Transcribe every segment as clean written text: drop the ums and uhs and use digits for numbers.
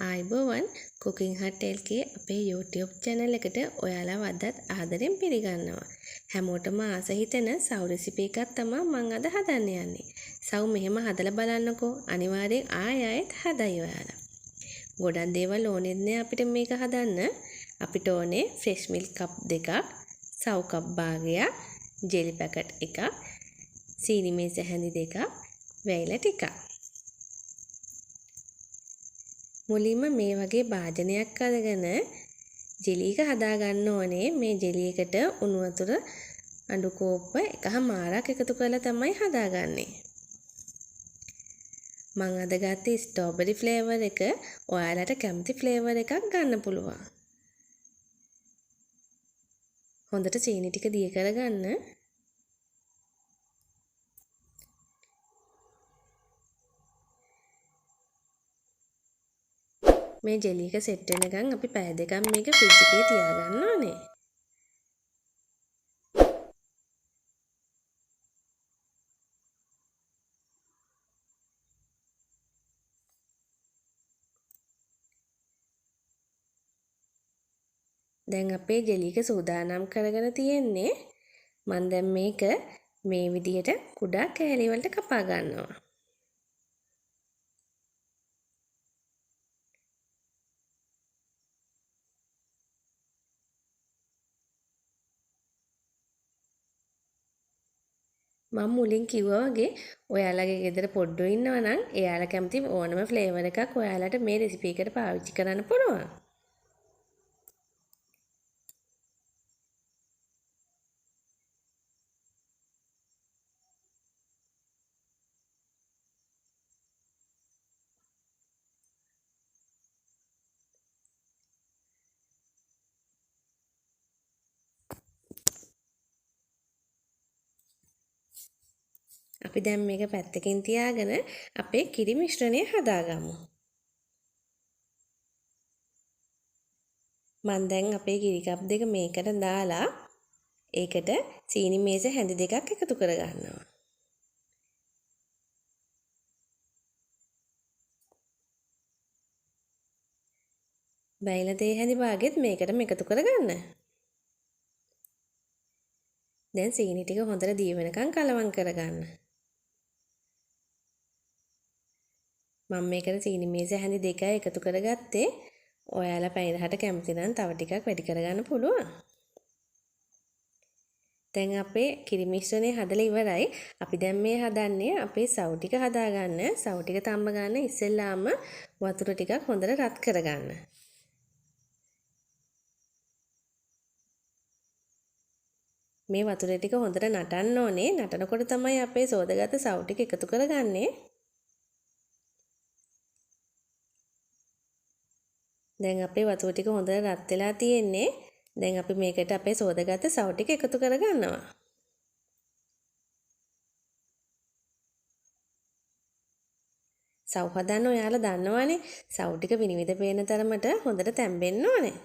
ආයිබෝවන් cooking හට්ටෙල්ගේ අපේ YouTube channel එකට ඔයාලා වදත් ආදරෙන් පිළිගන්නවා. හැමෝටම ආස හිතෙන සව් රෙසිපි එකක් තමයි මම අද හදන්න යන්නේ. සව් මෙහෙම හදලා බලන්නකෝ. අනිවාර්යෙන් ආයෙත් හදයි ඔයාලා. ගොඩක් දේවල් ඕනෙත් නෑ අපිට මේක හදන්න. අපිට ඕනේ fresh milk cup දෙකක්, සව් කප් භාගයක්, ජෙලි පැකට් එකක්, සීනි මේස හැඳි දෙකක්, වැයිලා ටිකක්. මුලින්ම මේ වගේ භාජනයක් අරගෙන ජෙලි එක හදා ගන්න ඕනේ. මේ ජෙලි එකට උණු වතුර අඬු කෝප්ප එකමාරක් එකතු කරලා තමයි හදාගන්නේ. මම අද ගත්තේ ස්ට්‍රෝබෙරි ෆ්ලේවර් එක. ඔයාලට කැමති ෆ්ලේවර් එකක් ගන්න පුළුවන්. හොඳට සීනි ටික දිය කරගන්න. මේ ජෙලි එක සෙට් වෙනකන් අපි පැය දෙකක් මේක ෆ්‍රිජ් එකේ තියාගන්න ඕනේ. දැන් අපේ ජෙලි එක සූදානම් කරගෙන තියෙන්නේ. මම දැන් මේක මේ විදිහට කුඩා කෑලි වලට කපා ගන්නවා. මම මුලින් කිව්වා වගේ ඔයාලගේ ගෙදර පොඩ්ඩෝ ඉන්නවා නම් එයාලා කැමති ඕනම ෆ්ලේවර් එකක් ඔයාලට මේ රෙසිපි එකට පාවිච්චි කරන්න පුළුවන්. අපි දැන් මේක පැත්තකින් තියාගෙන අපේ කිරි මිශ්‍රණය හදාගමු. මම දැන් අපේ කිරි කප් දෙක මේකට දාලා ඒකට සීනි මේස හැඳි දෙකක් එකතු කරගන්නවා. වැයිලා තේ හැඳි භාගෙත් මේකටම එකතු කරගන්න. දැන් සීනි ටික හොඳට දිය වෙනකන් කලවම් කරගන්න. මම මේකට සීනි මේස හැඳි දෙකයි එකතු කරගත්තේ. ඔයාලා පැණිරහට කැමති නම් තව ටිකක් වැඩි කරගන්න පුළුවන්. දැන් අපේ කිරි මිශ්‍රණය හදලා ඉවරයි. අපි දැන් මේ හදන්නේ අපේ සව් ටික හදාගන්න. සව් ටික තම්බ ගන්න ඉස්සෙල්ලාම වතුර ටිකක් හොඳට රත් කරගන්න. මේ වතුර ටික හොඳට නටන්න ඕනේ. නටනකොට තමයි අපේ සෝදාගත්ත සව් ටික එකතු කරගන්නේ. දැන් අපේ වතුර ටික හොඳට රත් වෙලා තියෙන්නේ. දැන් අපි මේකට අපේ සෝදාගත්ත සව් ටික එකතු කරගන්නවා. සව් හදන්න ඔයාලා දන්නවනේ. සව් ටික විනිවිද පේන තරමට හොඳට තැම්බෙන්න ඕනේ.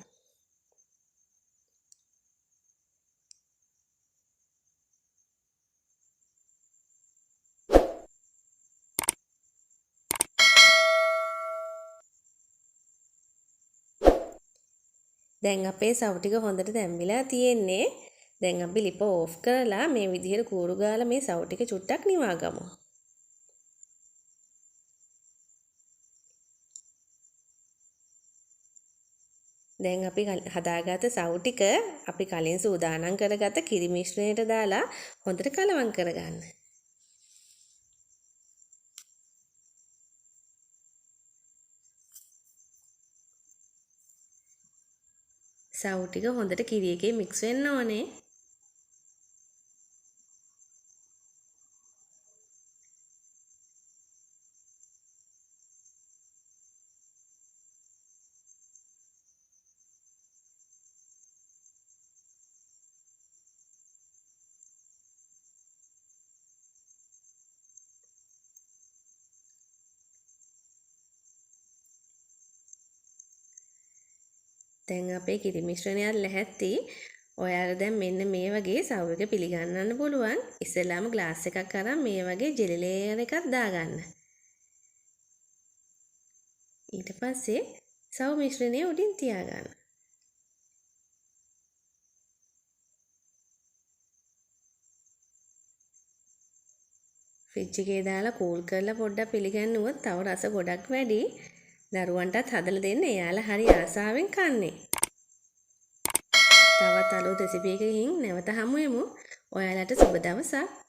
දැන් අපේ සව් ටික හොඳට තැම්බිලා තියෙන්නේ. දැන් අපි ලිප ඕෆ් කරලා මේ විදිහට කූරු ගාලා මේ සව් ටික චුට්ටක් නිවා ගමු. දැන් අපි හදාගත්ත සව් ටික අපි කලින් සූදානම් කරගත්ත කිරි මිශ්‍රණයට දාලා හොඳට කලවම් කරගන්න. සව් ටික හොඳට කිරි එකේ මික්ස් වෙන්න ඕනේ. දැන් අපේ කිරි මිශ්‍රණයත් ලැහැත්ති. ඔයාලා දැන් මෙන්න මේ වගේ සව් එක පිළිගන්නන්න පුළුවන්. ඉස්සෙල්ලාම ග්ලාස් එකක් අරන් මේ වගේ ජෙලි ලේයර් එකක් දාගන්න. ඊට පස්සේ සව් මිශ්‍රණය උඩින් තියාගන්න. ෆ්‍රිජ් එකේ දාලා කූල් කරලා පොඩ්ඩක් පිළිගන්නුවොත් තව රස ගොඩක් වැඩි. දරුවන්ටත් හදලා දෙන්න. එයාලා හරි ආසාවෙන් කන්නේ. තවත් අලුත් රෙසිපි එකකින් නැවත හමු වෙමු. ඔයාලට සුබ දවසක්.